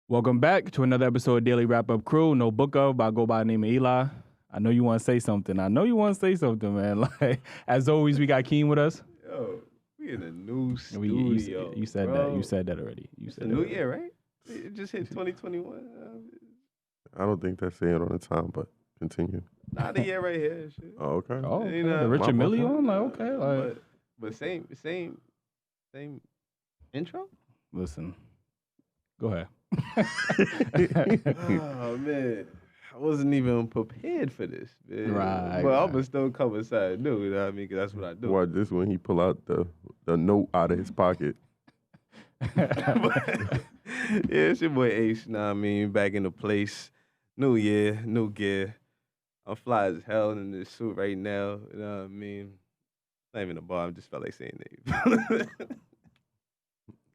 Welcome back to another episode of Daily Wrap-Up-Crew. No book of, but I go by the name of Eli. I know you want to say something. Man. Like, as always, we got Keen with us. Yo, we in a new studio. You said that. You said that already. It's a new year, right? It just hit 2021. I don't think that's saying on the time, but continue. Not the year right here. Shit. Oh, okay. Oh, okay. You know, The Richard Millie on? Like, okay. Like, but same intro? listen, go ahead. Oh, man. I wasn't even prepared for this, man. Right. But I'm going to still come inside new, you know what I mean? Because that's what I do. Watch this when he pull out the note out of his pocket. Yeah, it's your boy Ace, you know what I mean? Back in the place. New year, new gear. I'm fly as hell in this suit right now, you know what I mean? Not even a bar, I just felt like saying that.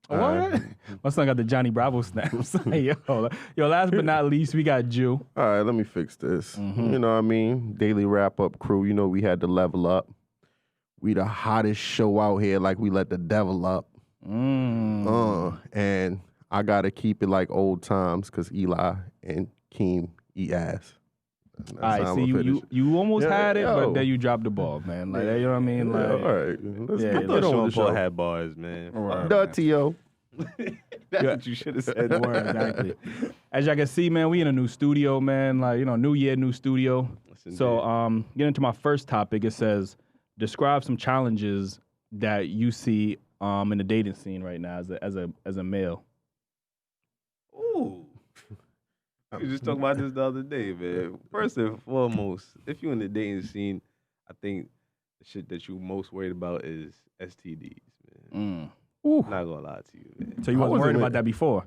What? My son got the Johnny Bravo snaps. yo, last but not least, we got Jew. All right, let me fix this. You know what I mean? Daily Wrap-Up Crew. You know we had to level up. We the hottest show out here, like we let the devil up. And I got to keep it like old times because Eli and Keem eat ass. All right, see, you almost had it, but then you dropped the ball, man. Like, you know what I mean? Like, all right. I thought Sean Paul had bars, man. Dirty, yo. That's what you should have said. Word, exactly. As y'all can see, man, we in a new studio, man. Like, you know, new year, new studio. So, getting into my first topic, it says, describe some challenges that you see in the dating scene right now as a male. Ooh. We were just talking about this the other day, man. First and foremost, if you're in the dating scene, I think the shit that you're most worried about is STDs, man. I'm not gonna lie to you, man. So you wasn't worried about that before?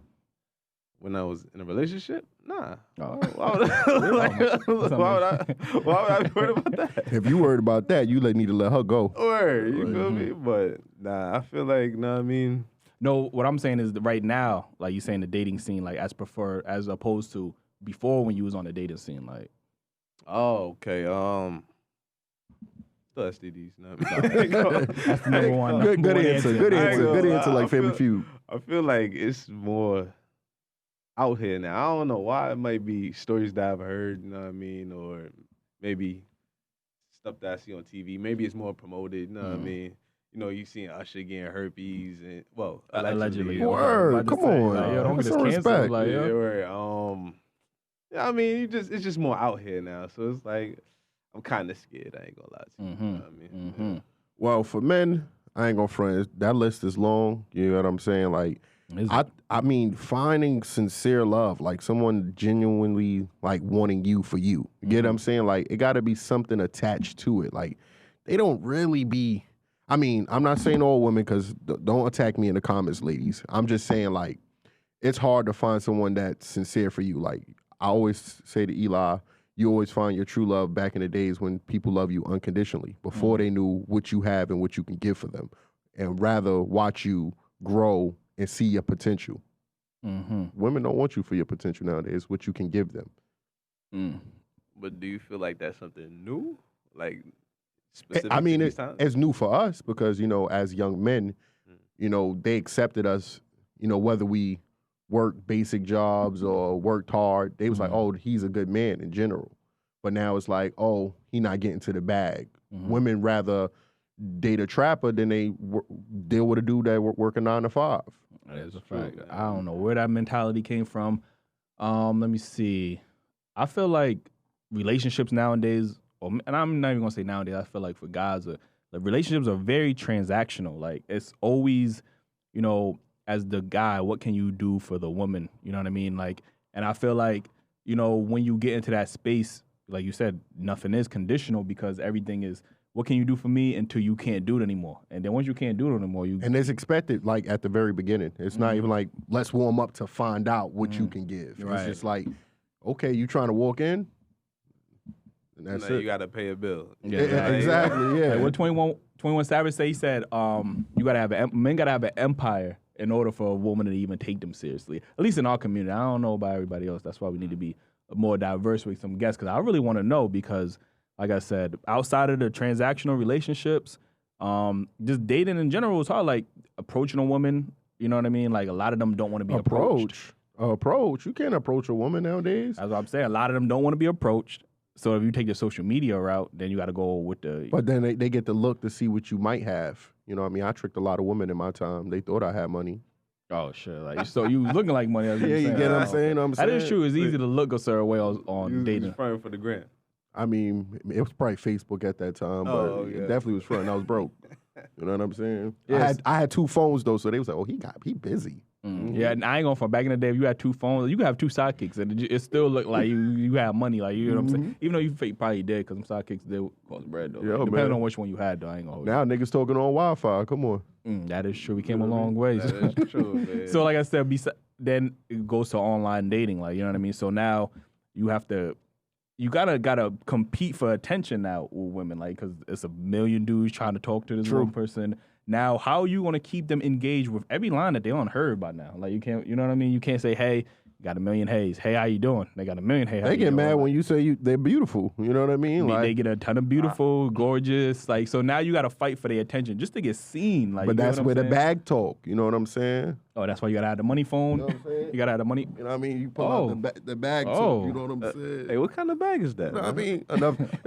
When I was in a relationship? Nah. Oh. Why would I be worried about that? If you worried about that, you need to let her go. Word, you feel me? But nah, I feel like, you know what I mean? No, what I'm saying is that right now, like you saying the dating scene, like as opposed to before when you was on the dating scene, like. Oh, okay. Still STDs. No, that's the number one. Good answer. Good answer. Like Family Feud. I feel like it's more out here now. I don't know why. It might be stories that I've heard. You know what I mean, or maybe stuff that I see on TV. Maybe it's more promoted. You know what I mean. You know, you seen Usher getting herpes and allegedly. Word, come on, like, yo, don't get some this canceled. respect. Like, Yeah, right. Yeah, I mean, it's just more out here now. So it's like I'm kind of scared. I ain't gonna lie to you. You know what I mean? Well, for men, I ain't gonna front. That list is long. You know what I'm saying? Like, I mean, finding sincere love, like someone genuinely like wanting you for you. You get what I'm saying? Like, it got to be something attached to it. Like, they don't really be. I mean, I'm not saying all women because don't attack me in the comments, ladies. I'm just saying, like, it's hard to find someone that's sincere for you. Like, I always say to Eli, you always find your true love back in the days when people love you unconditionally, before they knew what you have and what you can give for them, and rather watch you grow and see your potential. Women don't want you for your potential nowadays, what you can give them. But do you feel like that's something new? Like, I mean, it's new for us because, you know, as young men, you know, they accepted us, you know, whether we worked basic jobs or worked hard. They was like, oh, he's a good man in general. But now it's like, oh, he not getting to the bag. Women rather date a trapper than they deal with a dude that work a 9 to 5. That is a fact. I don't know where that mentality came from. Let me see. I feel like relationships nowadays, and I'm not even gonna say nowadays, I feel like for guys, the relationships are very transactional. Like, it's always, you know, as the guy, what can you do for the woman? You know what I mean? Like, and I feel like, you know, when you get into that space, like you said, nothing is conditional because everything is, what can you do for me until you can't do it anymore? And then once you can't do it anymore, and it's expected, like, at the very beginning. It's not even like, let's warm up to find out what you can give. Right. It's just like, okay, you trying to walk in? And that's it. You got to pay a bill. Yeah, exactly, yeah. Like what 21 Savage said, he said, you got to have men got to have an empire in order for a woman to even take them seriously. At least in our community. I don't know about everybody else. That's why we need to be more diverse with some guests, because I really want to know, because like I said, outside of the transactional relationships, just dating in general is hard. Like approaching a woman, you know what I mean? Like a lot of them don't want to be approached. Approach. You can't approach a woman nowadays. That's what I'm saying. A lot of them don't want to be approached. So if you take the social media route, then you got to go with the. But then they get to look to see what you might have. You know what I mean? I tricked a lot of women in my time. They thought I had money. Oh shit! Like so, you was looking like money. Yeah, you get what I'm saying? That is true. It's easy to look a certain way on dating. You was fronting for the gram. I mean, it was probably Facebook at that time, but it definitely was fronting. I was broke. You know what I'm saying? Yes. I had 2 phones though, so they was like, "Oh, he busy." Mm-hmm. Yeah, and I ain't going for back in the day. If you had 2 phones, you could have 2 sidekicks, and it still looked like you have money. Like you know what I'm saying? Even though you probably did, because some sidekicks did cost bread though. Like, depending on which one you had, though, I ain't gonna. Now niggas talking on Wi-Fi. Come on. That is true. We came a long way. That is true, man. So like I said, then it goes to online dating. Like you know what I mean. So now you have to. You gotta compete for attention now with women, like because it's a million dudes trying to talk to this one person. Now, how are you gonna keep them engaged with every line that they don't heard by now? Like you can't, you know what I mean? You can't say, "Hey, got a million heys. Hey, how you doing?" They got a million hey. They get mad when you say they're beautiful. You know what I mean? Like, they get a ton of beautiful, gorgeous. Like so now you gotta fight for their attention just to get seen. Like, but that's where the bag talk. You know what I'm saying? Oh, that's why you gotta have the money phone. You know what I'm saying? You gotta have the money. You know what I mean? You pull out the bag talk. You know what I'm saying? Hey, what kind of bag is that? You know what I mean?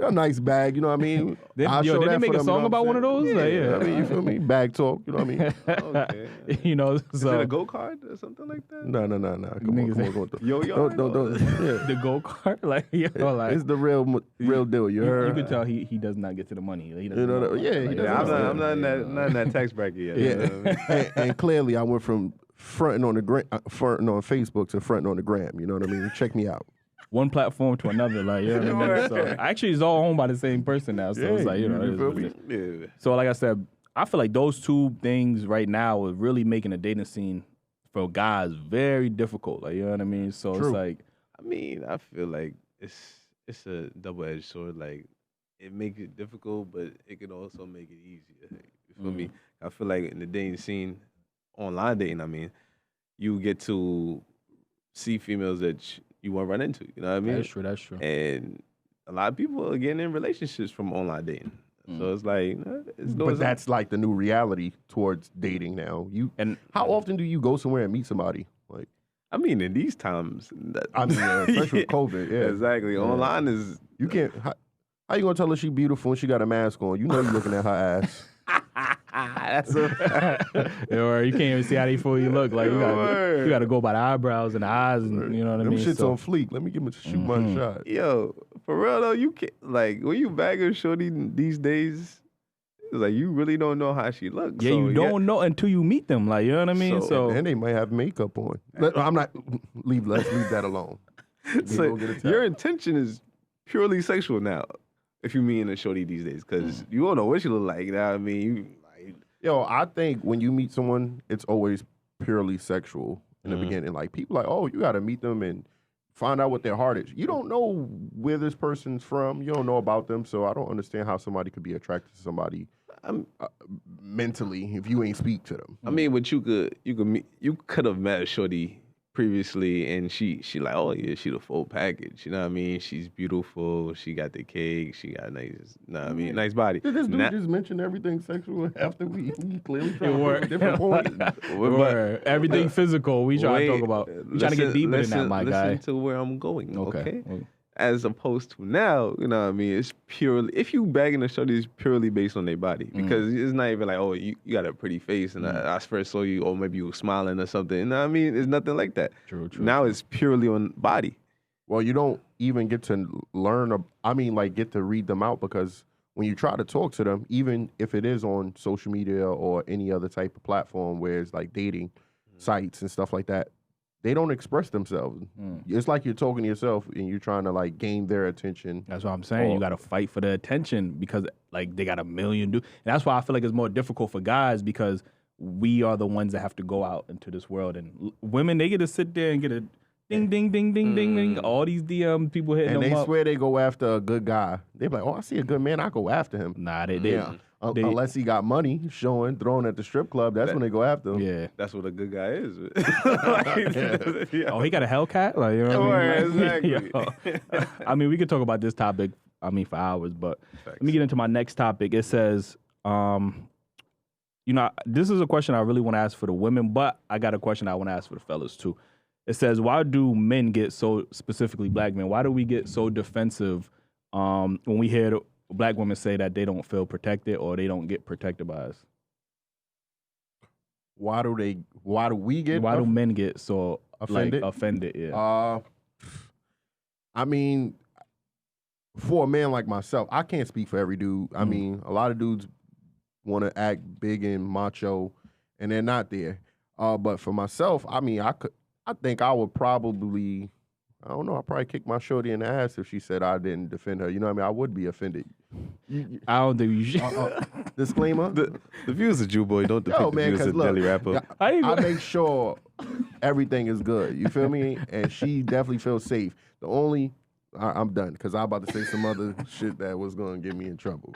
A nice bag. You know what I mean? Did they make a song about one of those? Yeah. I mean, you feel me? Bag talk. You know what I mean? Okay. You know, is it a go kart or something like that? No. Come on. Yo. Don't. Yeah. The go kart, like it's the real deal. You heard? You can tell he does not get to the money. He doesn't. You know, I'm not in that tax bracket yet. Yeah, you know what I mean? and clearly I went from fronting on Facebook to fronting on the gram. You know what I mean? Check me out. One platform to another, like you know what I mean? So actually, it's all owned by the same person now. So it's like you know. You feel me? Yeah. So like I said, I feel like those 2 things right now are really making the dating scene for guys very difficult. Like you know what I mean? So True. It's like. I mean, I feel like it's a double-edged sword. Like, it makes it difficult, but it can also make it easier. You feel me? I feel like in the dating scene, online dating, I mean, you get to see females that you won't run into. You know what I mean? That's true. And a lot of people are getting in relationships from online dating. So it's like, but that's like the new reality towards dating now. How often do you go somewhere and meet somebody? Like, I mean, in these times, especially with COVID, yeah, exactly. Yeah. Online is you can't. How you gonna tell her she beautiful and she got a mask on? You know you're looking at her ass. That's or you can't even see how they fully look. Like you gotta go by the eyebrows and the eyes, and you know what I mean. Them shit's on fleek. Let me shoot my shot. Yo, for real though, you can't when you bag a shorty these days. It's like you really don't know how she looks. Yeah, you don't know until you meet them. Like you know what I mean. So and they might have makeup on. I'm not. Let's leave that alone. So your intention is purely sexual now. If you meet a shorty these days, because you don't know what she look like. You know what I mean? Yo, I think when you meet someone, it's always purely sexual in the beginning. Like people like, oh, you got to meet them and find out what their heart is. You don't know where this person's from. You don't know about them. So I don't understand how somebody could be attracted to somebody mentally if you ain't speak to them. I mean, but you could have met a shorty previously, and she like, oh yeah, she the full package. You know what I mean? She's beautiful. She got the cake. She got nice body. Did this dude just mention everything sexual after we clearly trying to different points? Everything physical. We trying to talk about. We trying to get deeper than that, my guy. Listen to where I'm going. Okay. As opposed to now, you know what I mean? It's purely, if you bagging a shorty, it's purely based on their body. Because it's not even like, oh, you got a pretty face and I first saw you, or maybe you were smiling or something. You know what I mean? It's nothing like that. True. Now it's purely on body. Well, you don't even get to get to read them out, because when you try to talk to them, even if it is on social media or any other type of platform where it's like dating sites and stuff like that, they don't express themselves. It's like you're talking to yourself and you're trying to like gain their attention. That's what I'm saying. You got to fight for the attention because like they got a million dudes. And that's why I feel like it's more difficult for guys, because we are the ones that have to go out into this world. And women, they get to sit there and get a ding, ding, ding, ding, ding, ding. All these DM people hitting them up. And they swear they go after a good guy. They be like, oh, I see a good man, I go after him. Nah, they unless he got money thrown at the strip club, that's when they go after him. Yeah, that's what a good guy is. Oh, he got a Hellcat? Like, you know what I mean? Exactly. I mean, we could talk about this topic for hours. But Facts. let me get into my next topic. It says, this is a question I really want to ask for the women, but I got a question I want to ask for the fellas too. It says, why do men get so, specifically black men, why do we get so defensive when we hear black women say that they don't feel protected or they don't get protected by us? Why do men get so offended? Offended, yeah. I mean, for a man like myself, I can't speak for every dude. I mean, a lot of dudes want to act big and macho, and they're not there. But for myself, I mean, I think I would probably, I don't know, I'd probably kick my shorty in the ass if she said I didn't defend her. You know what I mean? I would be offended. I don't think you should. Disclaimer. The views of Jew Boy don't depict the views of Daily Rapper. I make sure everything is good. You feel me? And she definitely feels safe. The only, I'm done because I'm about to say some other shit that was going to get me in trouble.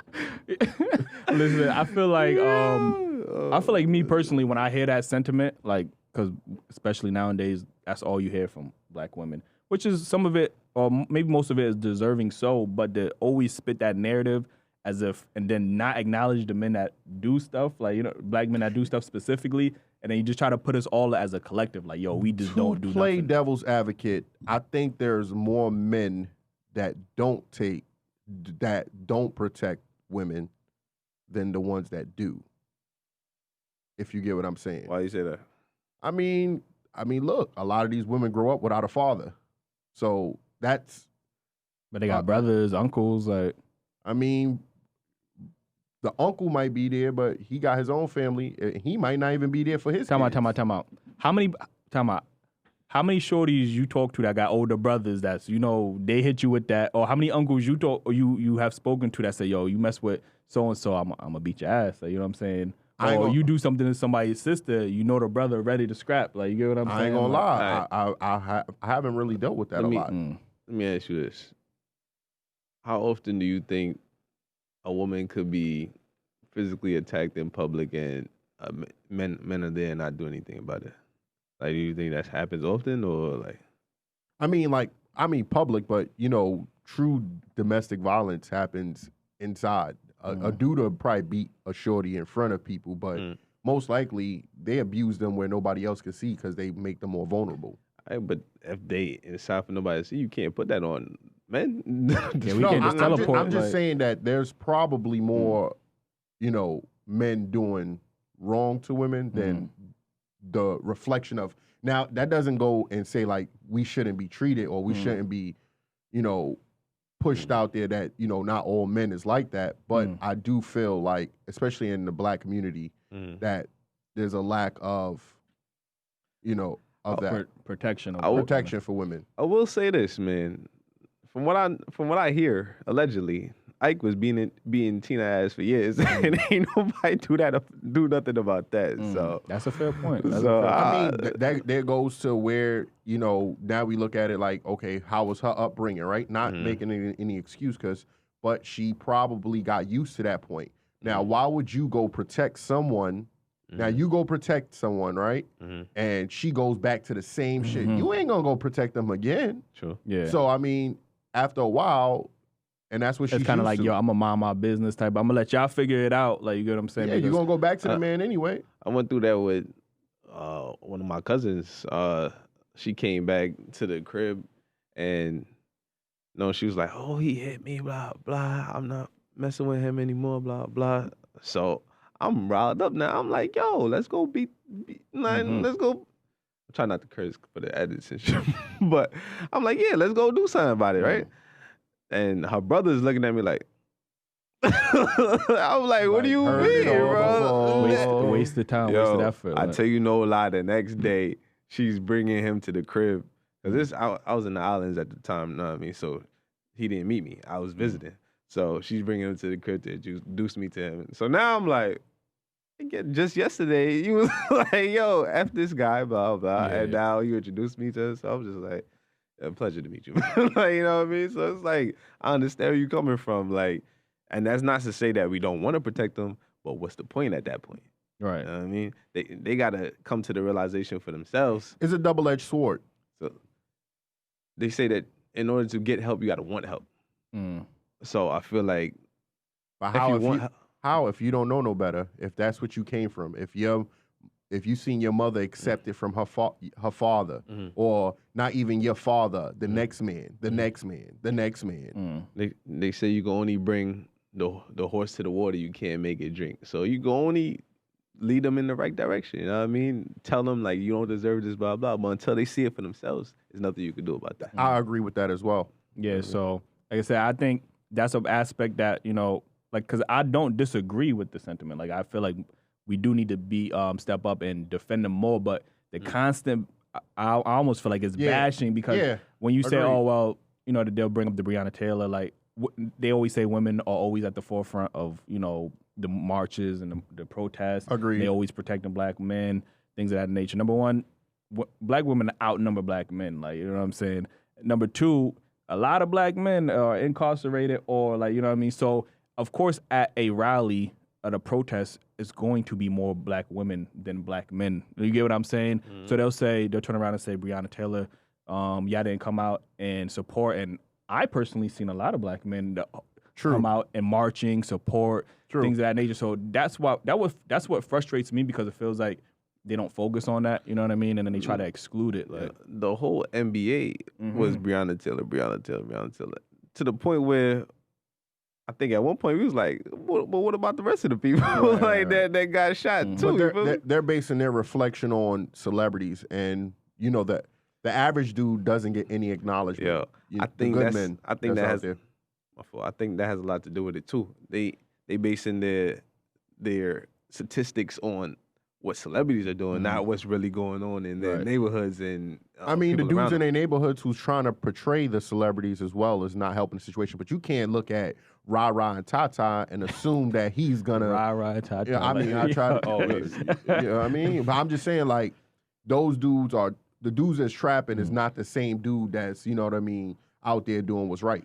Listen, I feel like me personally, when I hear that sentiment, like, because especially nowadays, that's all you hear from black women, which is some of it, or maybe most of it is deserving so, but to always spit that narrative as if, and then not acknowledge the men that do stuff, like, black men that do stuff specifically, and then you just try to put us all as a collective, like, yo, we just don't do play nothing. Devil's advocate, I think there's more men that don't protect women than the ones that do. If you get what I'm saying. Why you say that? I mean, look, a lot of these women grow up without a father. So that's... But they got brothers, uncles, like... I mean, the uncle might be there, but he got his own family. He might not even be there for his Time out. How many shorties you talk to that got older brothers that's, they hit you with that? Or how many uncles you have spoken to that say, yo, you mess with so-and-so, I'm going to beat your ass. Like, you know what I'm saying? Or you do something to somebody's sister, the brother ready to scrap. Like, you get what I'm saying? I ain't gonna lie. I haven't really dealt with that a lot. Let me ask you this. How often do you think a woman could be physically attacked in public and men are there and not do anything about it? Like, do you think that happens often or like? I mean public, but true domestic violence happens inside. A dude will probably beat a shorty in front of people, but most likely they abuse them where nobody else can see because they make them more vulnerable. But if they inside for nobody to see, you can't put that on men. I'm just saying that there's probably more, men doing wrong to women than the reflection of. Now, that doesn't go and say like we shouldn't be treated or we shouldn't be, pushed out there that, not all men is like that. But I do feel like, especially in the black community, that there's a lack of, that protection for women. I will say this, man. From what I hear, allegedly, Ike was beating Tina ass for years, and ain't nobody do nothing about that. So that's a fair point. There goes to where now we look at it like, okay, how was her upbringing, right? Not making any excuse, but she probably got used to that point. Now, why would you go protect someone? Now you go protect someone, right? And she goes back to the same shit. You ain't gonna go protect them again. Sure. Yeah. So I mean, after a while. And that's what she's kind of like, yo, I'm going to mind my business type. I'm going to let y'all figure it out. Like, you get what I'm saying? Yeah, you're going to go back to the man anyway. I went through that with one of my cousins. She came back to the crib and, she was like, oh, he hit me, blah, blah. I'm not messing with him anymore, blah, blah. So I'm riled up now. I'm like, yo, let's go let's go. I'm trying not to curse for the edits and shit. But I'm like, yeah, let's go do something about it, right? And her brother's looking at me like, I'm like, what do you mean, bro? Waste of time, yo, waste of effort. I tell you no lie, the next day, she's bringing him to the crib. Because I was in the islands at the time, you know what I mean? So he didn't meet me. I was visiting. So she's bringing him to the crib to introduce me to him. So now I'm like, just yesterday, you was like, yo, F this guy, blah, blah. And now you introduced me to him. So I'm just like, a pleasure to meet you. Like, you know what I mean? So it's like, I understand where you're coming from. Like, and that's not to say that we don't want to protect them, but what's the point at that point? Right. You know what I mean? They got to come to the realization for themselves. It's a double-edged sword. So they say that in order to get help, you got to want help. So I feel like But if how you if want, you how if you don't know no better? If that's what you came from, if you seen your mother accept it from her father, or not even your father, the next man, the next man, the next man. they say you can only bring the horse to the water, you can't make it drink. So you can only lead them in the right direction. You know what I mean? Tell them like you don't deserve this, blah blah. But until they see it for themselves, there's nothing you can do about that. I agree with that as well. Yeah, so like I said, I think that's an aspect that, like, because I don't disagree with the sentiment. Like, I feel like we do need to be step up and defend them more, but the constant, I almost feel like it's bashing because when you say, Agreed. oh, well, they'll bring up the Breonna Taylor, like, they always say women are always at the forefront of, the marches and the protests. Agreed. They always protecting black men, things of that nature. Number one, black women outnumber black men, like, you know what I'm saying? Number two, a lot of black men are incarcerated or, like, you know what I mean? So, of course, at a rally, at a protest, it's going to be more black women than black men. You get what I'm saying? So they'll turn around and say, Breonna Taylor, y'all didn't come out and support. And I personally seen a lot of black men that come out and marching, support, things of that nature. So that's what frustrates me, because it feels like they don't focus on that, you know what I mean? And then they try to exclude it. Like The whole NBA was Breonna Taylor, to the point where I think at one point we was like, but what about the rest of the people that got shot too? But they're basing their reflection on celebrities, and that the average dude doesn't get any acknowledgement. Yeah, I think that has a lot to do with it too. They basing their statistics on what celebrities are doing, not what's really going on in their neighborhoods. And I mean, the dudes in their neighborhoods who's trying to portray the celebrities as well is not helping the situation. But you can't look at Ra and Tata and assume that he's gonna Ra and Tata. Yeah, I mean, I try to always. You know what I mean? But I'm just saying, like, those dudes are the dudes that's trapping is not the same dude that's, you know what I mean, out there doing what's right.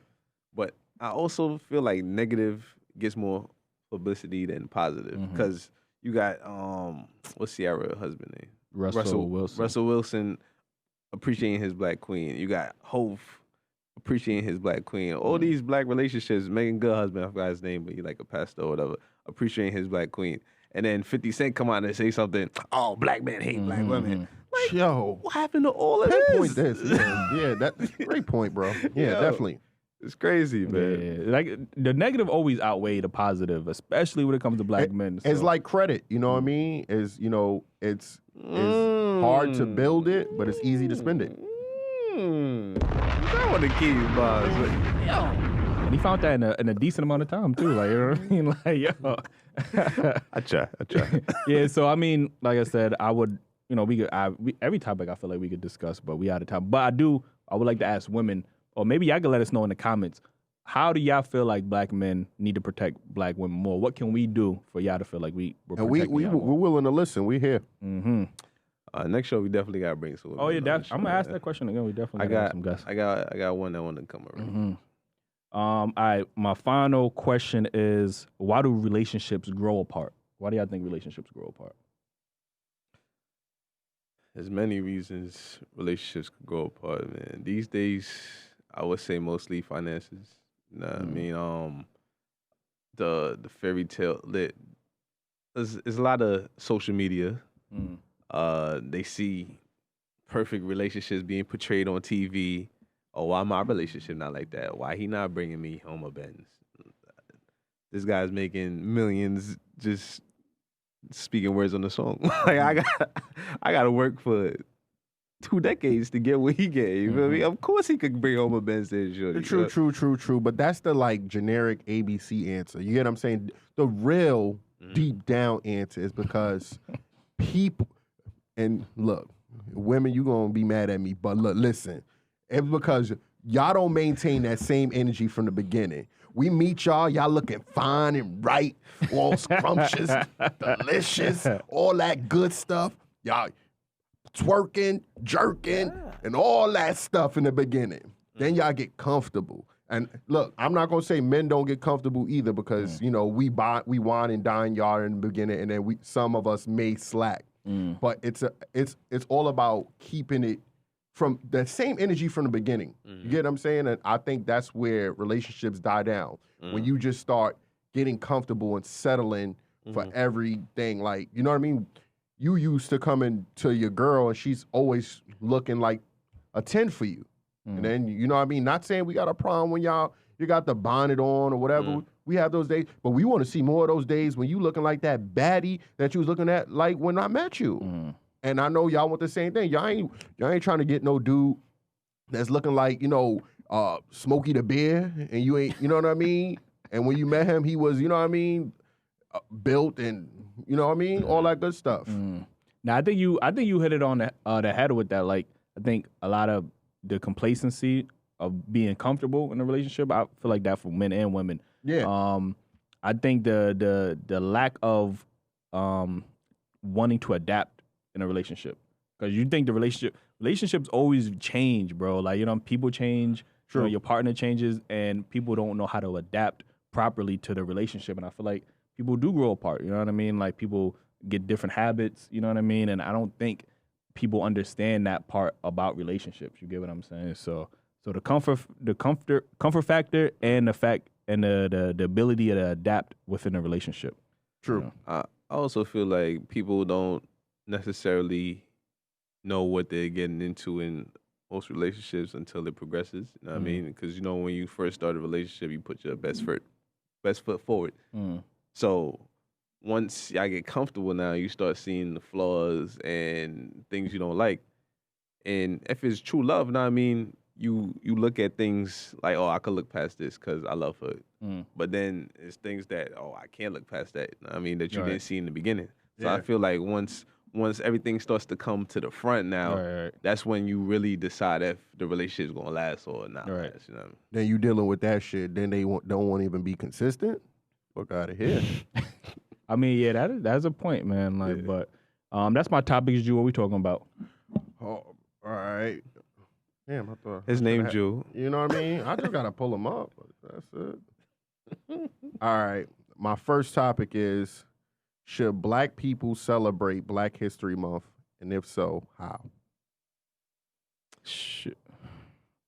But I also feel like negative gets more publicity than positive, because you got what's Ciara's husband name? Russell Wilson. Russell Wilson appreciating his black queen. You got Hov appreciating his black queen. All these black relationships. Megan Good husband, I forgot his name, but he like a pastor or whatever, appreciating his black queen. And then 50 Cent come out and say something, oh, black men hate black women. Like, yo, what happened to all of pinpoint this? Yeah, that's a great point, bro. Yeah, definitely. It's crazy, man. Yeah, like the negative always outweigh the positive, especially when it comes to black men. So. It's like credit, you know what I mean? It's hard to build it, but it's easy to spend it. That one of the keys, boss. And he found that in a decent amount of time too. Like, you know what I mean? Like, yo. I try. Yeah. So I mean, like I said, I would, every topic I feel like we could discuss, but we out of time. But I would like to ask women, or maybe y'all can let us know in the comments, how do y'all feel like black men need to protect black women more? What can we do for y'all to feel like we're protecting we're willing to listen. We here. Next show we definitely gotta bring some women. Oh yeah, I'm gonna ask that question again. We definitely got some guests. I got one that want to come around. All right, my final question is, why do relationships grow apart? Why do y'all think relationships grow apart? There's many reasons relationships could grow apart, man. These days, I would say mostly finances. You know what I mean? The fairy tale lit. There's a lot of social media. They see perfect relationships being portrayed on TV. Oh, why my relationship not like that? Why he not bringing me home a Benz? This guy's making millions just speaking words on the song. Like I got to work for 2 decades to get what he get. You feel me? Of course he could bring home a Benz to his shorty. True. But that's the like generic ABC answer. You get what I'm saying? The real deep down answer is because people, and look, women, you gonna be mad at me, but look, listen, it's because y'all don't maintain that same energy from the beginning. We meet y'all looking fine and right, all scrumptious, delicious, all that good stuff. Y'all twerking, jerking, and all that stuff in the beginning. Then y'all get comfortable. And look, I'm not gonna say men don't get comfortable either, because we wine and dine y'all in the beginning, and then some of us may slack. But it's all about keeping it from that same energy from the beginning. Mm-hmm. You get what I'm saying? And I think that's where relationships die down. Mm-hmm. When you just start getting comfortable and settling for everything. Like, you know what I mean? You used to come in to your girl and she's always looking like a 10 for you. And then, you know what I mean? Not saying we got a problem when you got the bonnet on or whatever. We have those days, but we want to see more of those days when you looking like that baddie that you was looking at like when I met you. And I know y'all want the same thing. Y'all ain't trying to get no dude that's looking like, Smokey the Bear, and you ain't, you know what I mean? And when you met him, he was, you know what I mean, built and, you know what I mean, all that good stuff. Now, I think you hit it on the head with that. Like, I think a lot of the complacency of being comfortable in a relationship, I feel like that for men and women. Yeah. I think the lack of wanting to adapt in a relationship, because you think the relationships always change, bro. Like, people change. True. Your partner changes, and people don't know how to adapt properly to the relationship. And I feel like people do grow apart. You know what I mean? Like, people get different habits. You know what I mean? And I don't think people understand that part about relationships. You get what I'm saying? So the comfort factor, and the fact and the ability to adapt within a relationship. True. I also feel like people don't necessarily know what they're getting into in most relationships until it progresses. You know what I mean? Because, when you first start a relationship, you put your best foot forward. So once y'all get comfortable now, you start seeing the flaws and things you don't like. And if it's true love, you know what I mean, you look at things like, oh, I could look past this because I love her. But then it's things that, oh, I can't look past that. You know what I mean, that you didn't see in the beginning. So I feel like once everything starts to come to the front now, that's when you really decide if the relationship's gonna last or not last. You know what I mean? Then you dealing with that shit. Then they don't want to even be consistent. Fuck out of here. I mean, yeah, that's a point, man. Like, but that's my topic, Jew. What we talking about? Oh, all right. Damn, I thought his name Jew. You know what I mean? I just gotta pull him up. That's it. All right. My first topic is: should Black people celebrate Black History Month, and if so, how? Shit.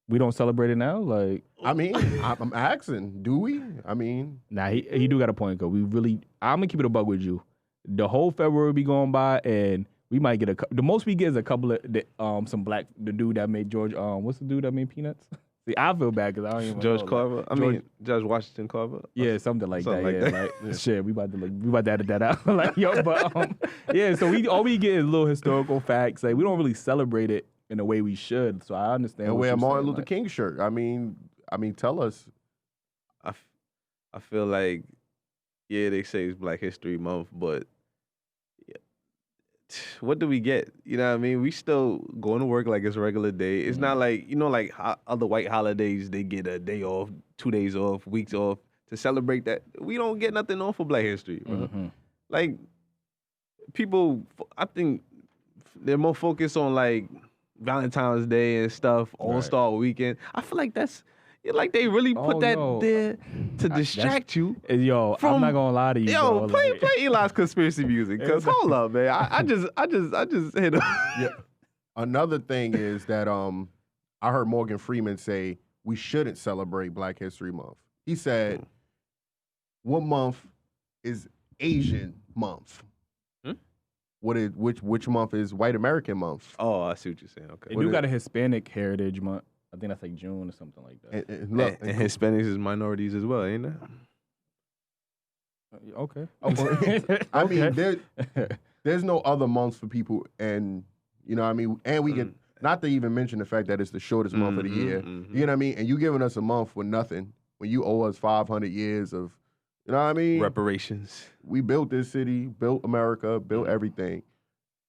We don't celebrate it now? Like, I mean, I'm asking, do we? I mean, nah, he do got a point, because I'm gonna keep it a bug with you. The whole February be going by, and we might get the most we get is a couple of some black, the dude that made George, what's the dude that made Peanuts? See, I feel bad because I don't even George know. Carver. George Washington Carver. Yeah, something like that. Like, shit, we about to edit that out. Like, yo, but yeah. So all we get is little historical facts. Like, we don't really celebrate it in the way we should. So I understand. And what wear a you're Martin saying, Luther King shirt. I mean, tell us. I feel like, yeah, they say it's Black History Month, but what do we get? You know what I mean? We still going to work like it's a regular day. It's not like, like other white holidays, they get a day off, 2 days off, weeks off to celebrate that. We don't get nothing off for Black History, bro. Like, people, I think they're more focused on, like, Valentine's Day and stuff, All-Star Weekend. I feel like they really put that there to distract you. Yo, I'm not gonna lie to you. Yo, bro. play Eli's conspiracy music. Cause hold up, man. I just hit him. Yeah. Another thing is that I heard Morgan Freeman say we shouldn't celebrate Black History Month. He said, "What month is Asian month? Which month is White American month?" Oh, I see what you're saying. Okay. They do got a Hispanic Heritage Month. I think that's like June or something like that. And Hispanics is minorities as well, ain't it? Okay. I mean, there's no other months for people, and you know what I mean? And we get, not to even mention the fact that it's the shortest month of the year. You know what I mean? And you giving us a month for nothing when you owe us 500 years of, you know what I mean? Reparations. We built this city, built America, built everything,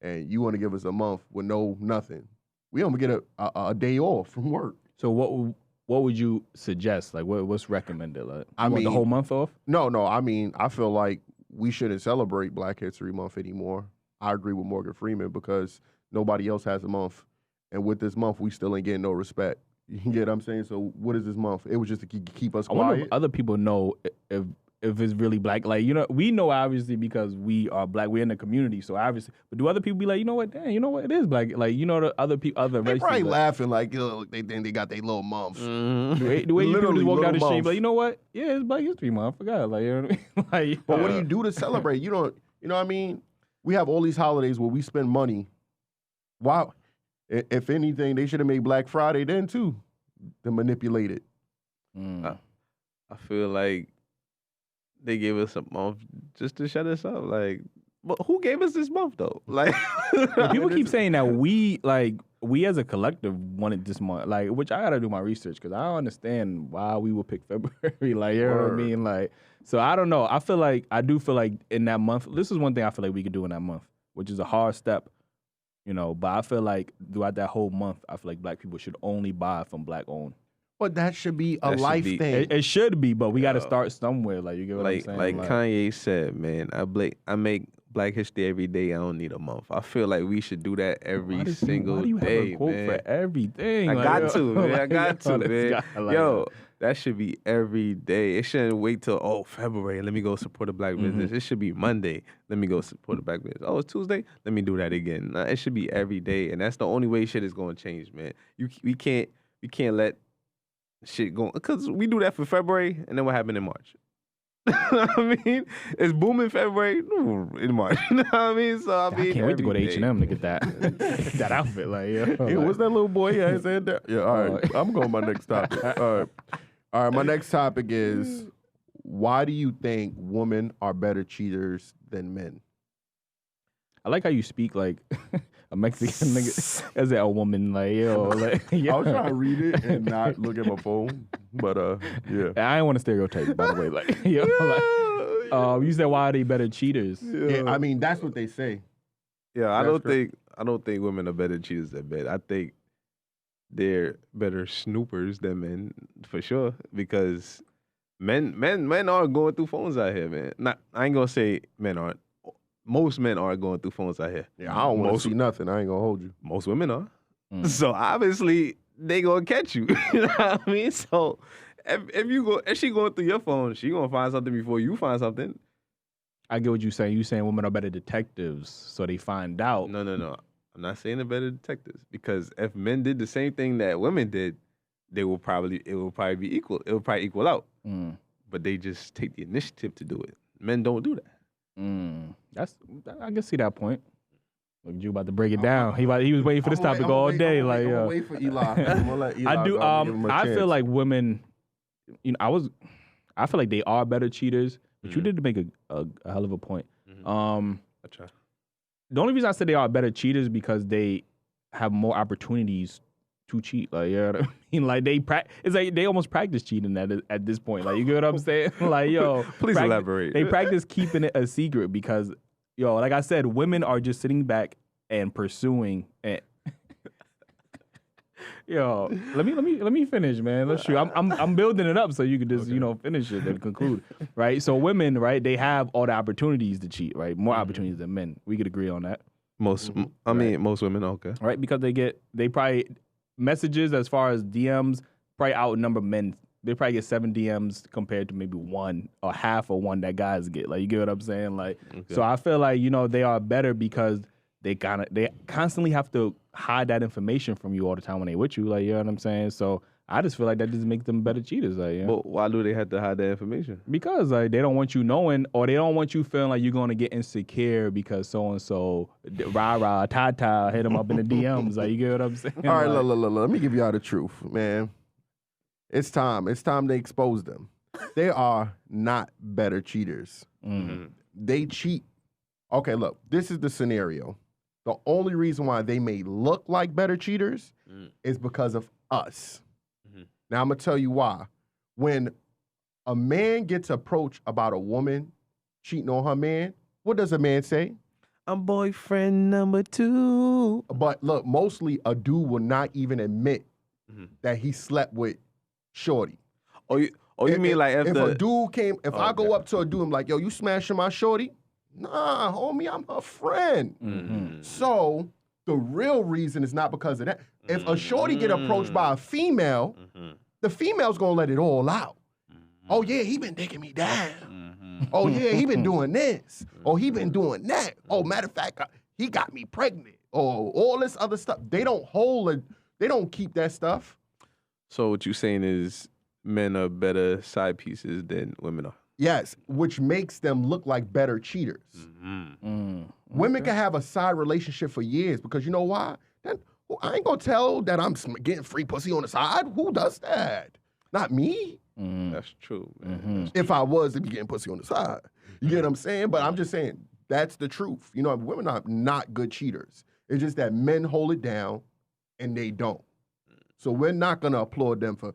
and you want to give us a month with nothing. We don't get a day off from work. So what would you suggest? Like, what's recommended? Like, I mean, the whole month off? No. I mean, I feel like we shouldn't celebrate Black History Month anymore. I agree with Morgan Freeman because nobody else has a month, and with this month, we still ain't getting no respect. You get what I'm saying? So what is this month? It was just to keep us quiet. I wonder if other people know if if it's really black. Like, we know obviously because we are black, we're in the community, so obviously. But do other people be like, you know what, damn, you know what, it is black. Like, the other people, other They races. probably like, laughing like, they think they got their little month. The way you people just walk down the street, like, you know what? Yeah, it's Black History Month. I forgot. Like, you know what I mean? Like, But what do you do to celebrate? You know what I mean? We have all these holidays where we spend money. Wow. If anything, they should have made Black Friday then too, to manipulate it. I feel like they gave us a month just to shut us up. Like, but who gave us this month though? Like, people keep saying that we as a collective wanted this month, like, which I gotta do my research because I don't understand why we would pick February. Like, you know what I mean? Like, so I don't know. I do feel like in that month, this is one thing I feel like we could do in that month, which is a hard step, but I feel like throughout that whole month, I feel like Black people should only buy from Black owned. But that should be a life thing. It should be, but we got to start somewhere. Like, you get what I'm saying? Like Kanye said, man, I make Black History every day. I don't need a month. I feel like we should do that every single why do you day, have a quote man. for everything? I Like, got to, man. I got to, man. Like, Yo, that should be every day. It shouldn't wait till, February. Let me go support a Black business. It should be Monday. Let me go support a Black business. Oh, it's Tuesday. Let me do that again. Nah, it should be every day, and that's the only way shit is going to change, man. We can't let shit go, because we do that for February, and then what happened in March? I mean, it's booming February in March. You know what I mean? So I can't wait to go to H&M to get that outfit. Like, What's that little boy? Yeah, he said that. Yeah, all right. I'm going to my next topic. All right. My next topic is, why do you think women are better cheaters than men? I like how you speak like a Mexican nigga as a woman. Like, like, I was trying to read it and not look at my phone, but yeah. I didn't want to stereotype, by the way. Like, you said, why are they better cheaters? Yeah, I mean, that's what they say. Yeah, I don't think women are better cheaters than men. I think they're better snoopers than men for sure, because men are going through phones out here, man. I ain't gonna say men aren't. Most men are going through phones out here. Yeah, I don't want to see nothing. I ain't gonna hold you. Most women are. So obviously they gonna catch you. You know what I mean? So if she going through your phone, she gonna find something before you find something. I get what you're saying. You saying women are better detectives, so they find out. No. I'm not saying they're better detectives, because if men did the same thing that women did, it will probably be equal. It will probably equal out. But they just take the initiative to do it. Men don't do that. I can see that point. Look, you about to break it down. He was waiting for this topic all day. I'm gonna wait for Eli. I'm gonna let Eli I do. go. I'm gonna give him a I chance. feel like women. I feel like they are better cheaters. But you did make a hell of a point. I try. The only reason I said they are better cheaters because they have more opportunities to cheat. Like, you know what I mean? Like, it's like they almost practice cheating at this point. Like, you get what I'm saying? Like, please elaborate. They practice keeping it a secret because, like I said, women are just sitting back and pursuing. And let me finish, man. Let's shoot. I'm building it up so you can just finish it and conclude, right? So women, right? They have all the opportunities to cheat, right? More opportunities than men. We could agree on that. Most women, okay, right? Because they probably messages as far as DMs probably outnumber men. They probably get 7 DMs compared to maybe 1 or half of 1 that guys get. Like, you get what I'm saying? Like, so I feel like they are better because they constantly have to hide that information from you all the time when they with you. Like, you know what I'm saying? So I just feel like that just makes them better cheaters. Like, But why do they have to hide that information? Because they don't want you knowing, or they don't want you feeling like you're gonna get insecure because so and so, rah ta hit them up in the DMs. Like, you get what I'm saying? All right, look. Let me give y'all the truth, man. It's time. It's time to expose them. They are not better cheaters. They cheat. Okay, look. This is the scenario. The only reason why they may look like better cheaters is because of us. Now, I'm going to tell you why. When a man gets approached about a woman cheating on her man, what does a man say? I'm boyfriend number 2. But look, mostly a dude will not even admit that he slept with shorty. You mean like if a dude came, if I go up to a dude, I'm like, yo, you smashing my shorty? Nah, homie, I'm her friend. So the real reason is not because of that. If a shorty get approached by a female, the female's gonna let it all out. Oh yeah, he been digging me down. Oh, yeah, he been doing this. Oh, he been doing that. Oh, matter of fact, he got me pregnant. Oh, all this other stuff. They don't they don't keep that stuff. So what you saying is men are better side pieces than women are? Yes, which makes them look like better cheaters. Women can have a side relationship for years because you know why? I ain't gonna tell that I'm getting free pussy on the side. Who does that? Not me. That's true, man. If I was to be getting pussy on the side. You get what I'm saying? But I'm just saying, that's the truth. You know, women are not good cheaters. It's just that men hold it down and they don't. So we're not gonna applaud them for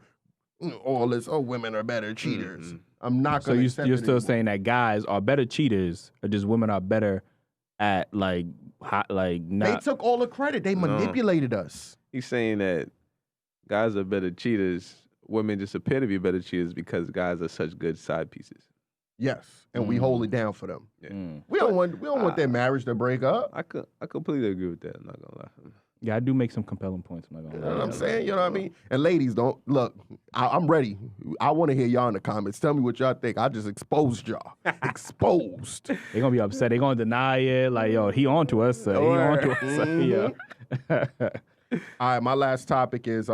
all this, women are better cheaters. I'm not So gonna you're accept it still anymore. saying that guys are better cheaters, or just women are better at not. They took all the credit. They manipulated us. He's saying that guys are better cheaters. Women just appear to be better cheaters because guys are such good side pieces. Yes, and we hold it down for them. Yeah. We don't want their marriage to break up. I completely agree with that. I'm not gonna lie. Yeah, I do make some compelling points. I'm not You gonna know lie. what I'm saying? You know what I mean? And ladies, don't look. I'm ready. I want to hear y'all in the comments. Tell me what y'all think. I just exposed y'all. Exposed. They're gonna be upset. They're gonna deny it. Like, yo, he on to us. He on to us. Yeah. All right, my last topic is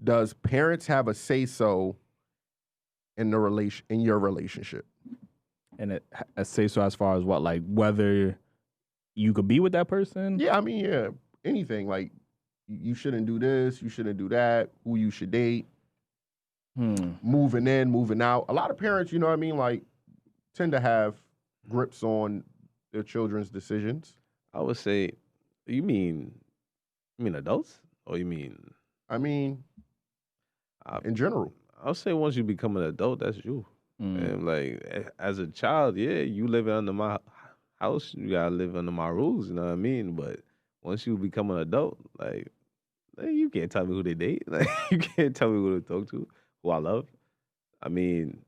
does parents have a say-so in your relationship? And I say so as far as what, like whether you could be with that person? Yeah, I mean, yeah, anything. Like, you shouldn't do this, you shouldn't do that, who you should date, moving in, moving out. A lot of parents, you know what I mean, like, tend to have grips on their children's decisions. I would say, you mean adults? Or you mean? I mean, in general. I'll say once you become an adult, that's you. And like, as a child, yeah, you living under my house, you gotta live under my rules, you know what I mean? But once you become an adult, like you can't tell me who they date. Like, you can't tell me who to talk to, who I love. I mean,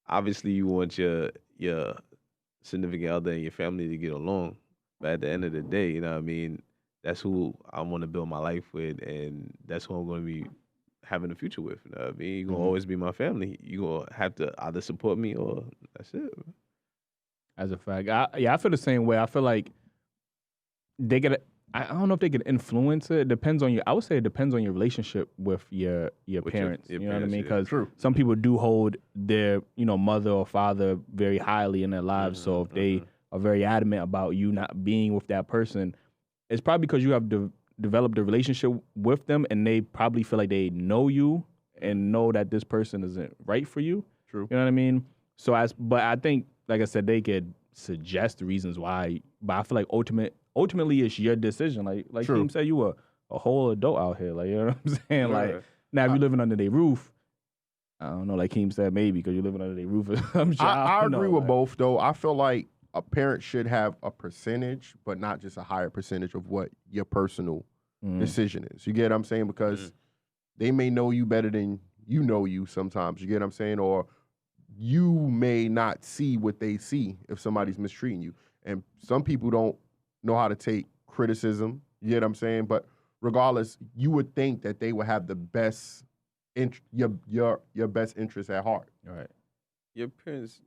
obviously you want your significant other and your family to get along. But at the end of the day, you know what I mean, that's who I want to build my life with, and that's who I'm going to be having a future with. You know what I mean? You're going to always be my family. You're going to have to either support me or that's it. As a fact. I feel the same way. I feel like they get. I don't know if they can influence it. It depends on I would say it depends on your relationship with your parents. your you know what I mean? parents, Because some people do hold their mother or father very highly in their lives. So if they are very adamant about you not being with that person, it's probably because you have developed a relationship with them, and they probably feel like they know you and know that this person isn't right for you. True. You know what I mean? So but I think, like I said, they could suggest the reasons why, but I feel like ultimately it's your decision. Like True. Keem said, you a whole adult out here. Like, you know what I'm saying? Yeah. Like, now if you're living under their roof, I don't know, like Keem said, maybe because you're living under their roof or some shit. I agree with like, both, though. I feel like a parent should have a percentage, but not just a higher percentage of what your personal decision is. You get what I'm saying? Because they may know you better than you know you sometimes. You get what I'm saying? Or you may not see what they see if somebody's mistreating you. And some people don't know how to take criticism. You get what I'm saying? But regardless, you would think that they would have the best your best interest at heart. all right. Your parents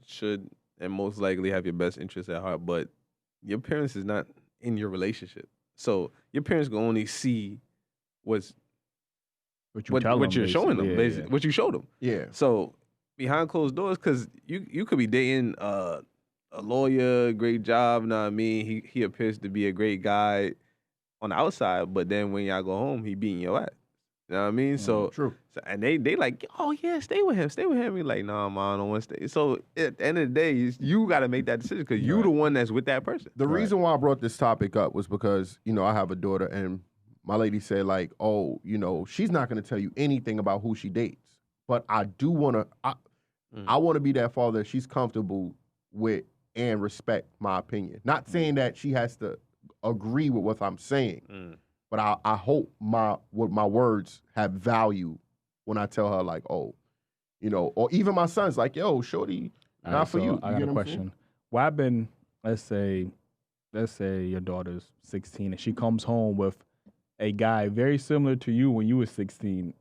should and most likely have your best interest at heart, but your parents is not in your relationship. So your parents can only see what you're showing them, basically. What you showed them. Yeah. So behind closed doors, because you could be dating a lawyer, great job, you know what I mean? He appears to be a great guy on the outside, but then when y'all go home, he beating your ass. You know what I mean? True. And they like, oh yeah, stay with him. You're like, nah, man, I don't want to stay. So at the end of the day, you got to make that decision because you the one that's with that person. The reason why I brought this topic up was because, I have a daughter, and my lady said, like, oh, she's not going to tell you anything about who she dates. But I do want to, I want to be that father she's comfortable with and respect my opinion. Not saying that she has to agree with what I'm saying, but I hope my words have value when I tell her, like, oh, or even my son's like, yo, shorty, not for you. I got a question. What happened, let's say your daughter's 16 and she comes home with a guy very similar to you when you were 16.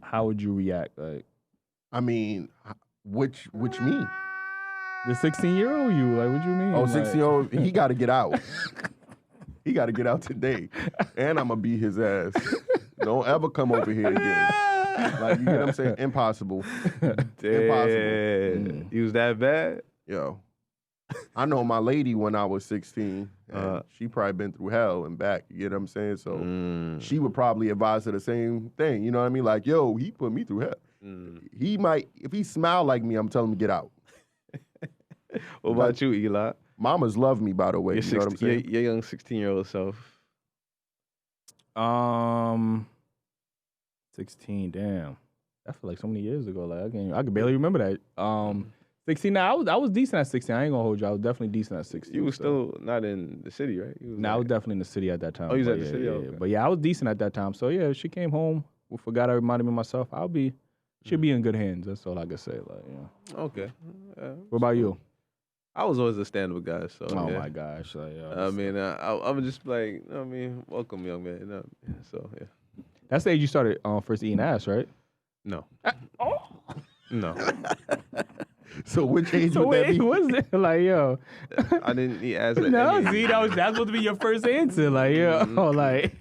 How would you react? Like, I mean, which me? The 16-year-old you, like, what you mean? Oh, Like, 16-year-old, he got to get out. He got to get out today. And I'm going to beat his ass. Don't ever come over here again. Like, you get what I'm saying? Impossible. Impossible. He was that bad? Yo. I know my lady when I was 16, and she probably been through hell and back. You get what I'm saying? So she would probably advise her the same thing. You know what I mean? Like, yo, he put me through hell. He might, if he smiled like me, I'm telling him to get out. What about you, Eli? Mamas love me, by the way. You know what I'm saying? Your young 16-year-old self. 16, damn. That feel like so many years ago. Like I can barely remember that. 16. Now I was decent at 16. I ain't gonna hold you. I was definitely decent at 16. You was still not in the city, right? I was definitely in the city at that time. Oh, you was at But the yeah, city? yeah, Okay. But yeah, I was decent at that time. So yeah, if she came home, forgot I reminded me of myself, she'll be in good hands. That's all I can say. Like, yeah. Okay. What about you? I was always a stand-up guy, so Oh yeah. my gosh. Like, I mean, I would just like, I mean, welcome, young man. So yeah. That's the age you started first eating ass, right? No. Oh. No. So which age So would that wait, be? what's it? Like, yo. I didn't eat ass. At No, any see, age. that's supposed to be your first answer. Like, yo, like,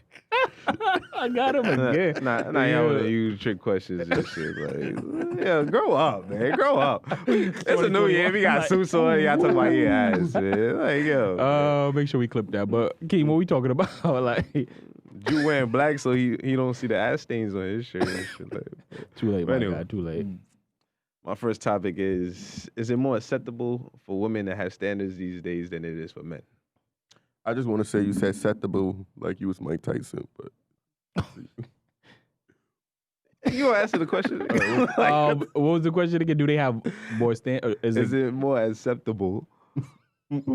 I got him again. Nah, y'all want to use trick questions and shit. Like, yeah, grow up, man. Grow up. It's a new year. We got suits on. Y'all talking about your ass, man. Like, yo. Make sure we clip that. But, Keem, what we talking about? Like, You wearing black so he don't see the ass stains on his shirt and shit. Like. too late, But my anyway. guy. Too late. My first topic is it more acceptable for women to have standards these days than it is for men? I just want to say you said acceptable like you was Mike Tyson, but You gonna answer the question? What was the question again? Do they have more Is it more acceptable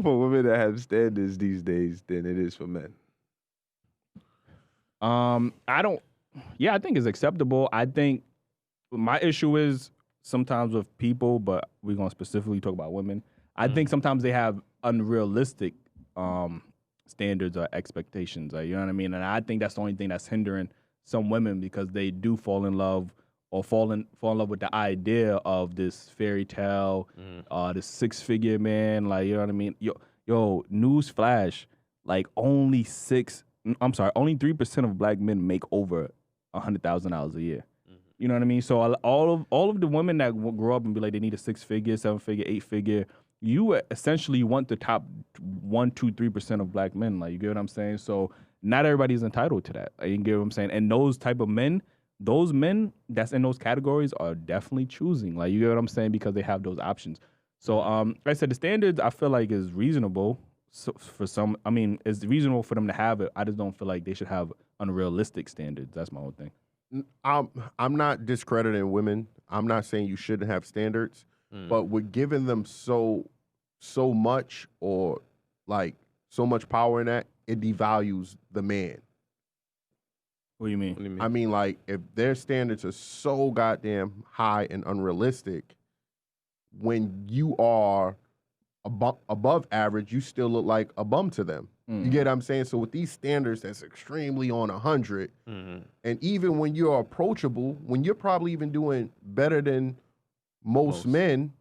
for women to have standards these days than it is for men? I don't. Yeah, I think it's acceptable. I think my issue is sometimes with people, but we're gonna specifically talk about women. I think sometimes they have unrealistic standards or expectations. Like, you know what I mean? And I think that's the only thing that's hindering some women because they do fall in love or fall in love with the idea of this fairy tale, this 6-figure man. Like, you know what I mean? Yo, news flash. Like only 3% of black men make over $100,000 a year. You know what I mean? So all of the women that grow up and be like they need a 6-figure, 7-figure, 8-figure, you essentially want the top 1, 2, 3% of black men. Like, you get what I'm saying? So not everybody's entitled to that. Like, you get what I'm saying? And those type of men, those men that's in those categories are definitely choosing. Like, you get what I'm saying? Because they have those options. So like I said, the standards I feel like is reasonable. So for some, I mean, it's reasonable for them to have it. I just don't feel like they should have unrealistic standards. That's my whole thing. I'm not discrediting women. I'm not saying you shouldn't have standards, but we're giving them so much or like so much power in that it devalues the man. What do you mean? I mean, like if their standards are so goddamn high and unrealistic, when you are above average, you still look like a bum to them. You get what I'm saying? So with these standards that's extremely on 100, and even when you're approachable, when you're probably even doing better than most men,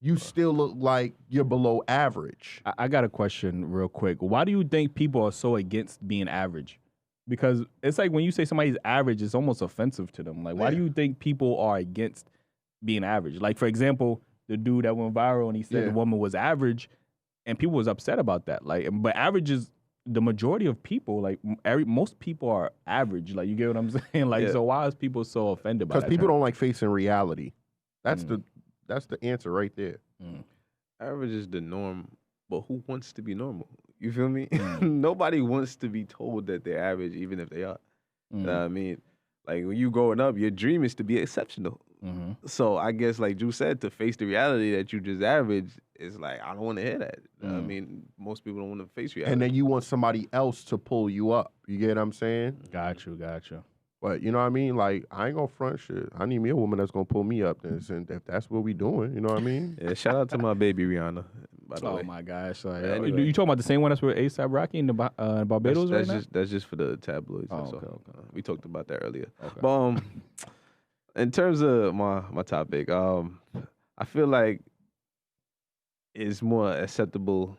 you still look like you're below average. I got a question real quick. Why do you think people are so against being average? Because it's like when you say somebody's average, it's almost offensive to them. Like, why do you think people are against being average? Like, for example, the dude that went viral and he said the woman was average, and people was upset about that. Like, but average is the majority of people. Like, most people are average. Like, you get what I'm saying? Like, so why is people so offended by that? Because people don't like facing reality. That's the answer right there. Average is the norm, but who wants to be normal? You feel me? Nobody wants to be told that they're average, even if they are. You know what I mean? Like, when you growing up, your dream is to be exceptional. So I guess, like Drew said, to face the reality that you just average is like, I don't want to hear that. I mean, most people don't want to face reality. And then you want somebody else to pull you up. You get what I'm saying? Got you. But you know what I mean? Like, I ain't gonna front shit. I need me a woman that's gonna pull me up. And if that's what we doing, you know what I mean? Yeah, shout out to my baby Rihanna, by the way. Oh my gosh! Like, Anyway. you talking about the same one that's with A$AP Rocky in Barbados that's right now? That's just for the tabloids. Oh, so, okay. We talked about that earlier. Okay. But in terms of my topic, I feel like it's more acceptable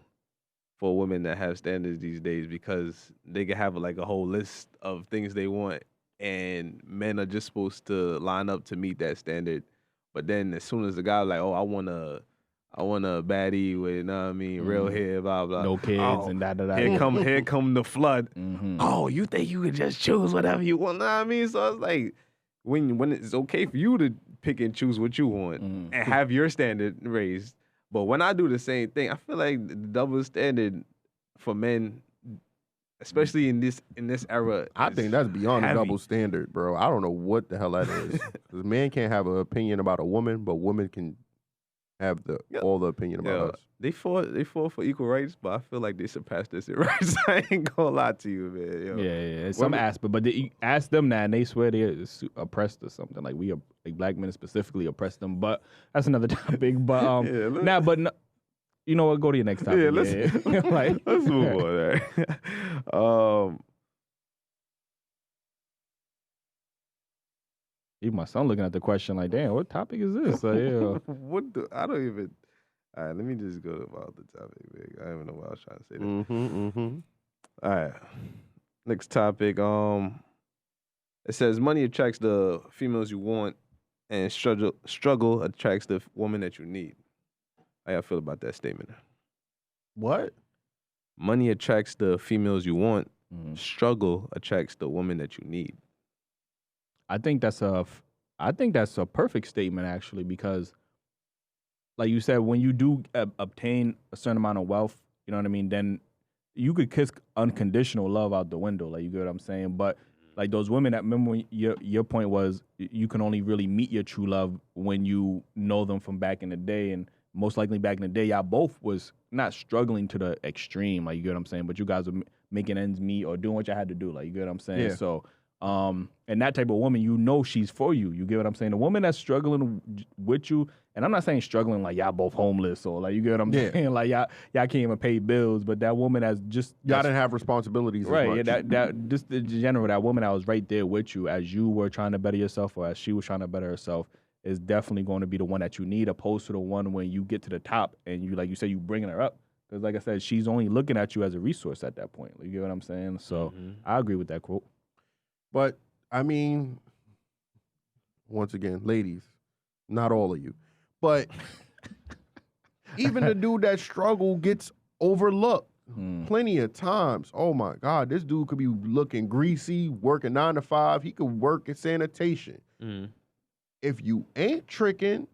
for women that have standards these days because they can have like a whole list of things they want, and men are just supposed to line up to meet that standard. But then as soon as the guy like, oh, I want a baddie with, you know what I mean, real hair, blah blah. No kids and da da da. Here come the flood. Mm-hmm. Oh, you think you can just choose whatever you want? Know what I mean, so it's like when it's okay for you to pick and choose what you want and have your standard raised. But when I do the same thing, I feel like the double standard for men, especially in this era, I think that's beyond heavy. a double standard, bro. I don't know what the hell that is. 'Cause men can't have an opinion about a woman, but women can have all the opinion about us. They fought for equal rights, but I feel like they surpassed us in rights. I ain't gonna lie to you, man. Yo. Yeah, some aspect, but you ask them that, and they swear they're oppressed or something. Like like black men specifically oppressed them. But that's another topic. But you know what? Go to your next topic. Yeah, let's move on. Right? Even my son looking at the question like, damn, what topic is this? Like, yeah. I don't even. All right, let me just go to my other topic, man. I don't even know what I was trying to say. All right, next topic. It says money attracts the females you want, and struggle attracts the woman that you need. How y'all feel about that statement? What? Money attracts the females you want. Struggle attracts the woman that you need. I think that's a perfect statement actually, because like you said, when you do obtain a certain amount of wealth, you know what I mean, then you could kiss unconditional love out the window. Like, you get what I'm saying? But like those women that, remember when your point was you can only really meet your true love when you know them from back in the day, and most likely back in the day, y'all both was not struggling to the extreme, like, you get what I'm saying, but you guys were making ends meet or doing what you had to do, like, you get what I'm saying? Yeah. So, and that type of woman, you know she's for you. You get what I'm saying? The woman that's struggling with you, and I'm not saying struggling like y'all both homeless or like, you get what I'm saying? Like y'all can't even pay bills, but that woman that's just Y'all didn't have responsibilities, right? as much. Yeah, that just in general, that woman that was right there with you as you were trying to better yourself or as she was trying to better herself is definitely going to be the one that you need, opposed to the one when you get to the top and you, like you said, you bringing her up. Because like I said, she's only looking at you as a resource at that point. Like, you get what I'm saying? So I agree with that quote. But I mean, once again, ladies, not all of you, but even the dude that struggle gets overlooked plenty of times. Oh my God, this dude could be looking greasy, working 9 to 5. He could work in sanitation. If you ain't tricking,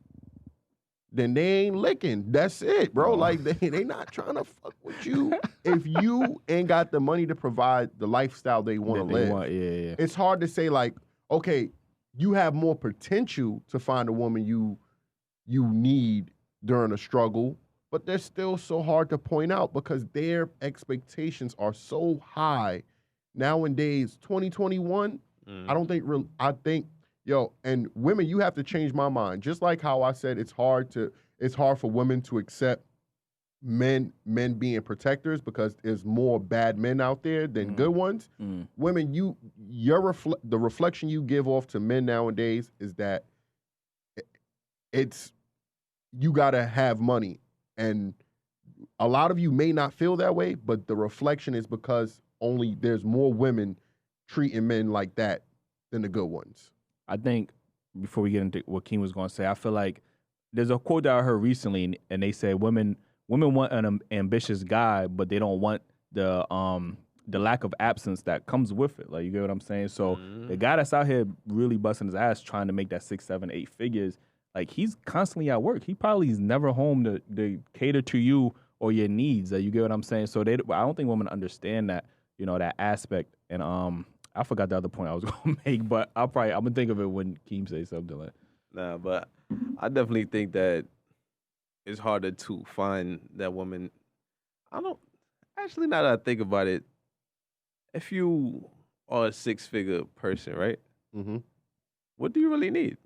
then they ain't licking. That's it, bro. Like, they not trying to fuck with you if you ain't got the money to provide the lifestyle they want to live. Yeah. It's hard to say, like, okay, you have more potential to find a woman you need during a struggle, but they're still so hard to point out because their expectations are so high. Nowadays, 2021, I think, and women, you have to change my mind. Just like how I said it's hard for women to accept men being protectors because there's more bad men out there than good ones. Women, the reflection you give off to men nowadays is that it's you gotta have money, and a lot of you may not feel that way, but the reflection is because only there's more women treating men like that than the good ones. I think before we get into what Keem was going to say, I feel like there's a quote that I heard recently, and they said women want an ambitious guy, but they don't want the lack of absence that comes with it. Like, you get what I'm saying? So the guy that's out here really busting his ass trying to make that 6, 7, 8 figures, like, he's constantly at work. He probably is never home to cater to you or your needs. Like, you get what I'm saying? So I don't think women understand that, that aspect. And I forgot the other point I was gonna make, but I'm gonna think of it when Keem says something like. Nah, but I definitely think that it's harder to find that woman. Now that I think about it, if you are a 6-figure person, right? What do you really need?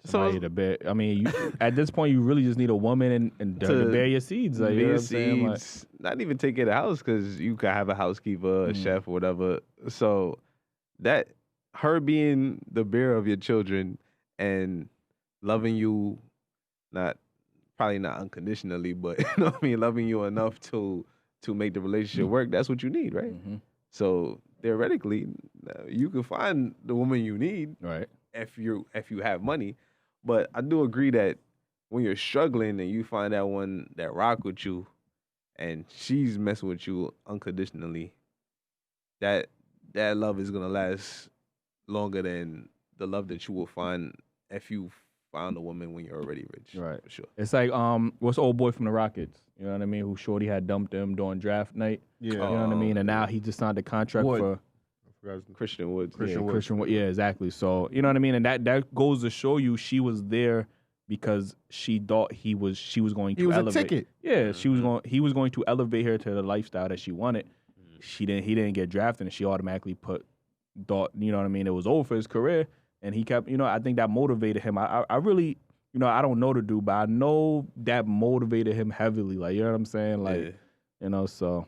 Somebody to bear. I mean, at this point, you really just need a woman and to bear your seeds. Like, you know what I'm saying? Like, not even take care of the house, because you could have a housekeeper, a chef, or whatever. So that her being the bearer of your children and loving you, not probably not unconditionally, but you know what I mean, loving you enough to make the relationship work. That's what you need, right? Mm-hmm. So theoretically, you can find the woman you need, Right. if you have money. But I do agree that when you're struggling and you find that one that rock with you, and she's messing with you unconditionally, that love is gonna last longer than the love that you will find if you found a woman when you're already rich. Right. For sure. It's like what's the old boy from the Rockets? You know what I mean? Who Shorty had dumped him during draft night. Yeah. You know what I mean? And now he just signed a contract Wood. for Christian Woods. Christian Woods. Christian Wood. Yeah, exactly. So you know what I mean? And that goes to show you she was there because she thought she was going to He was elevate. a ticket. Yeah, he was going to elevate her to the lifestyle that she wanted. He didn't get drafted, and she automatically thought, you know what I mean, it was over for his career. And he kept, I think that motivated him. I really, I don't know the dude, but I know that motivated him heavily. Like, you know what I'm saying? Like, so.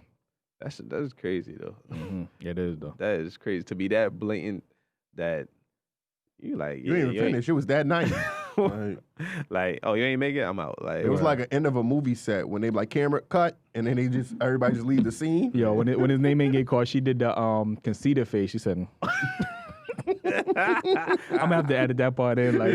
That's crazy, though. Mm-hmm. It is, though. That is crazy. To be that blatant that you like. You ain't even finished. It was that night. Like, oh, you ain't make it? I'm out. Like, it was like an end of a movie set when they like camera cut and then everybody just leave the scene. Yo, when his name ain't get called, she did the conceited face. She said, I'm gonna have to edit that part in. Like,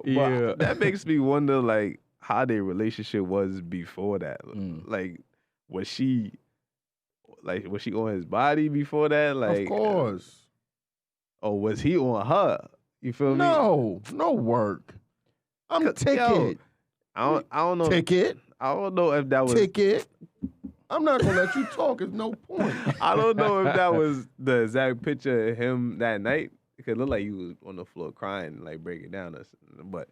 yeah. That makes me wonder, like, how their relationship was before that. Like, was she on his body before that? Like, of course. Or was he on her? You feel me? No work. I'm ticket. Yo, I don't know. Ticket. I don't know if that was ticket. I'm not gonna let you talk. There's no point. I don't know if that was the exact picture of him that night. It could look like he was on the floor crying, like breaking down or something. But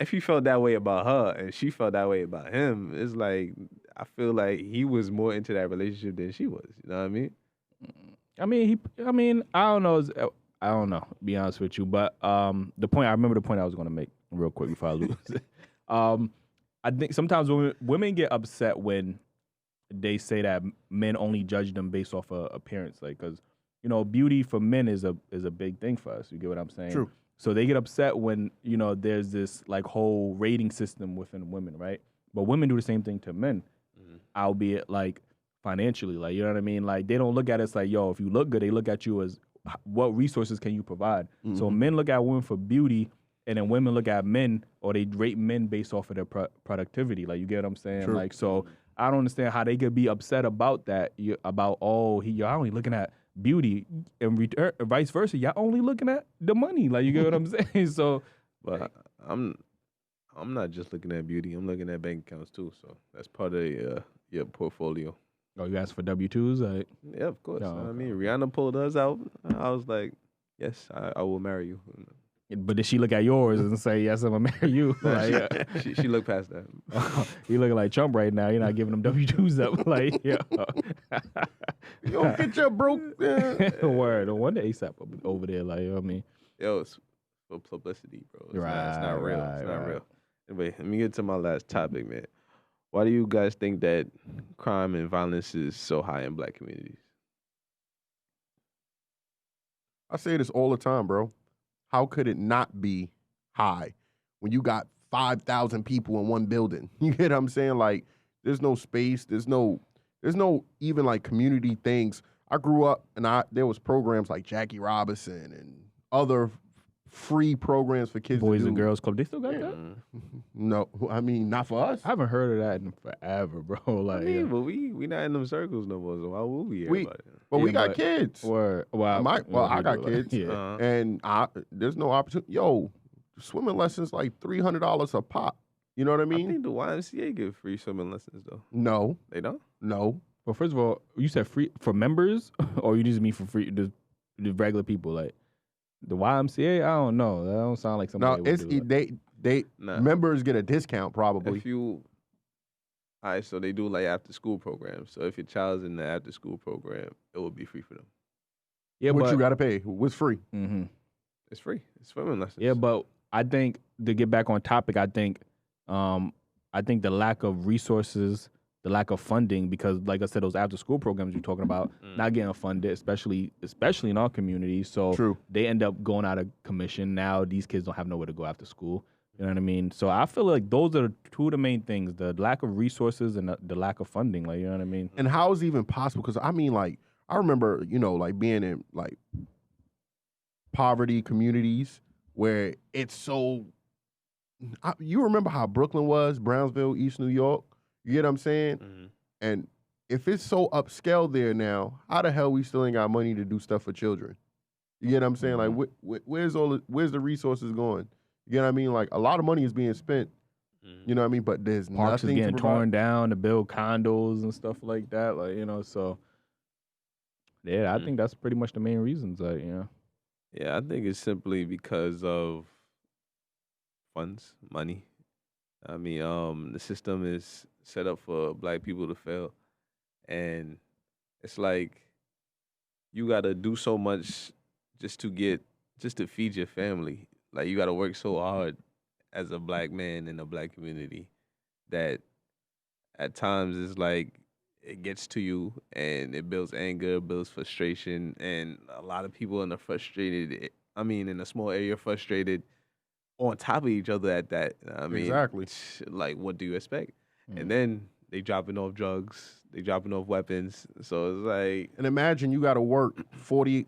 if he felt that way about her and she felt that way about him, it's like I feel like he was more into that relationship than she was. You know what I mean? I don't know. I don't know, to be honest with you. But I remember the point I was going to make real quick before I lose it. I think sometimes women get upset when they say that men only judge them based off of appearance. Like, because, beauty for men is a big thing for us. You get what I'm saying? True. So they get upset when, there's this like whole rating system within women, right? But women do the same thing to men, albeit like financially. Like, you know what I mean? Like, they don't look at us like, yo, if you look good, they look at you as what resources can you provide? Mm-hmm. So men look at women for beauty, and then women look at men, or they rate men based off of their productivity. Like, you get what I'm saying? True. Like, so I don't understand how they could be upset about that. Y'all only looking at beauty, and vice versa. Y'all only looking at the money. Like, you get what I'm saying? So, but I'm not just looking at beauty. I'm looking at bank accounts too. So that's part of your portfolio. Oh, you asked for W-2s? Like, yeah, of course. I mean, Rihanna pulled us out. I was like, yes, I will marry you. But did she look at yours and say, yes, I'm going to marry you? Like, she looked past that. You looking like Trump right now. You're not giving them W-2s up. Like, yeah. You don't get your broke. Word. No wonder ASAP over there. Like, you know what I mean? Yo, it's for publicity, bro. It's not real. It's not real. Anyway, let me get to my last topic, man. Why do you guys think that crime and violence is so high in Black communities? I say this all the time, bro. How could it not be high when you got 5,000 people in one building? You get what I'm saying? Like, there's no space. There's no even like community things. I grew up and there was programs like Jackie Robinson and other free programs for kids. Boys and Girls Club. They still got that? No, I mean, not for us. I haven't heard of that in forever, bro. Like, but we not in them circles no more. So why would we hear about it? But we got kids. Well, I got kids. Yeah. And there's no opportunity. Yo, swimming lessons like $300 a pop. You know what I mean? I think the YMCA give free swimming lessons though. No, they don't. No. Well, first of all, you said free for members, or you just mean for free the regular people? Like the YMCA, I don't know. That don't sound like something. No, members get a discount probably. If you, all right, so they do like after school programs. So if your child's in the after school program, it will be free for them. Yeah, but you got to pay. What's free? Mm-hmm. It's free. It's swimming lessons. Yeah, but I think to get back on topic, I think the lack of resources, the lack of funding, because like I said, those after school programs you're talking about not getting funded, especially in our community. So True. They end up going out of commission. Now these kids don't have nowhere to go after school. You know what I mean? So I feel like those are two of the main things: the lack of resources and the lack of funding. Like, you know what I mean? And how is it even possible? Because I mean, like, I remember, like being in like poverty communities where it's so. You remember how Brooklyn was, Brownsville, East New York? You get what I'm saying? Mm-hmm. And if it's so upscale there now, how the hell we still ain't got money to do stuff for children? You get what I'm saying? Mm-hmm. Like, where's the resources going? You get what I mean? Like, a lot of money is being spent. Mm-hmm. You know what I mean? But there's Parks is nothing getting to provide. torn down to build condos and stuff like that. Like, so yeah, I think that's pretty much the main reasons. Like, Yeah, I think it's simply because of funds, money. I mean, the system is set up for black people to fail, and it's like you got to do so much just to feed your family. Like you got to work so hard as a black man in a black community that at times it's like it gets to you and it builds anger, builds frustration, and a lot of people in in a small area frustrated on top of each other at that. I mean, Exactly. like, what do you expect? And then they dropping off drugs, they dropping off weapons. So it's like, And imagine you got to work 40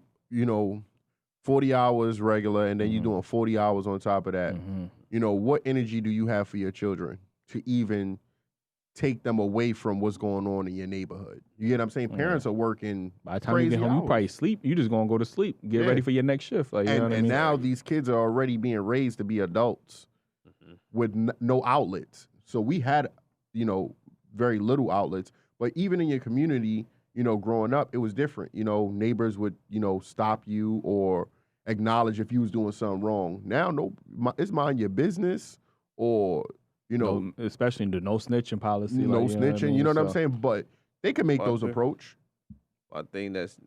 hours regular, and then you doing 40 hours on top of that. What energy do you have for your children to even take them away from what's going on in your neighborhood? You get what I'm saying? Parents are working by the time you get home, you probably sleep. You just gonna go to sleep, get ready for your next shift. Like, you know what I mean? Now these kids are already being raised to be adults with no outlets. So we had, very little outlets. But even in your community, growing up, it was different. Neighbors would, stop you or acknowledge if you was doing something wrong. Now, it's mind your business, or especially the no snitching policy. No like, snitching. You know what I'm saying? But they can make those approach. I think that's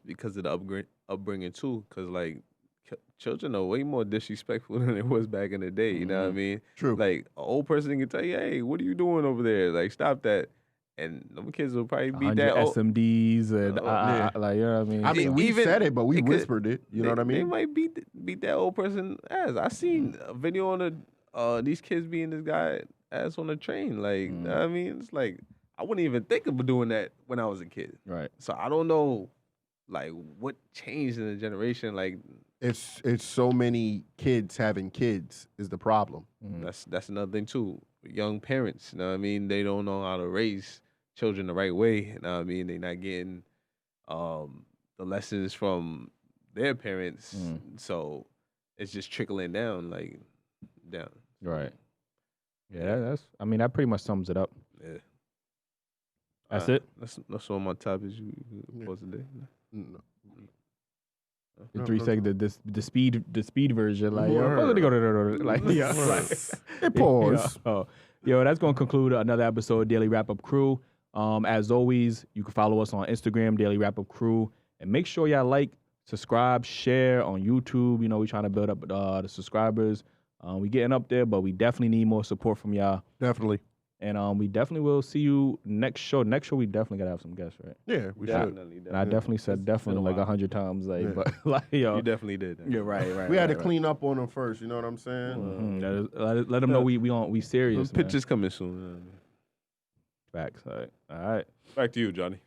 because of the upbringing too. Because like children are way more disrespectful than it was back in the day. You know what I mean? True. Like an old person can tell you, "Hey, what are you doing over there? Like, stop that." And them kids will probably beat that SMDs and like, you know what I mean? I mean, we said it, but we whispered it. You know what I mean? They might beat that old person ass. I seen a video on these kids beating this guy ass on the train. Like, I mean, it's like I wouldn't even think of doing that when I was a kid. Right. So I don't know, like, what changed in the generation. Like, it's so many kids having kids is the problem. That's another thing too. Young parents, you know what I mean? They don't know how to raise children the right way. You know what I mean? They're not getting the lessons from their parents. So it's just trickling down, like, down. Right. Yeah, that pretty much sums it up. Yeah. That's it? That's all my topics you posted today. No. The 3 seconds, the speed version, like, It pause. Yo, that's gonna conclude another episode of Daily Wrap Up Crew. As always, you can follow us on Instagram, Daily Wrap Up Crew, and make sure y'all like, subscribe, share on YouTube. We're trying to build up the subscribers. We getting up there, but we definitely need more support from y'all. Definitely. And we definitely will see you next show. Next show, we definitely gotta have some guests, right? Yeah, we should. And I definitely said definitely like 100 times, like, but like, yo, You definitely did. yeah, right. We had to clean up on them first. You know what I'm saying? Let them know we serious. Pictures coming soon. Facts. All right. Back to you, Johnny.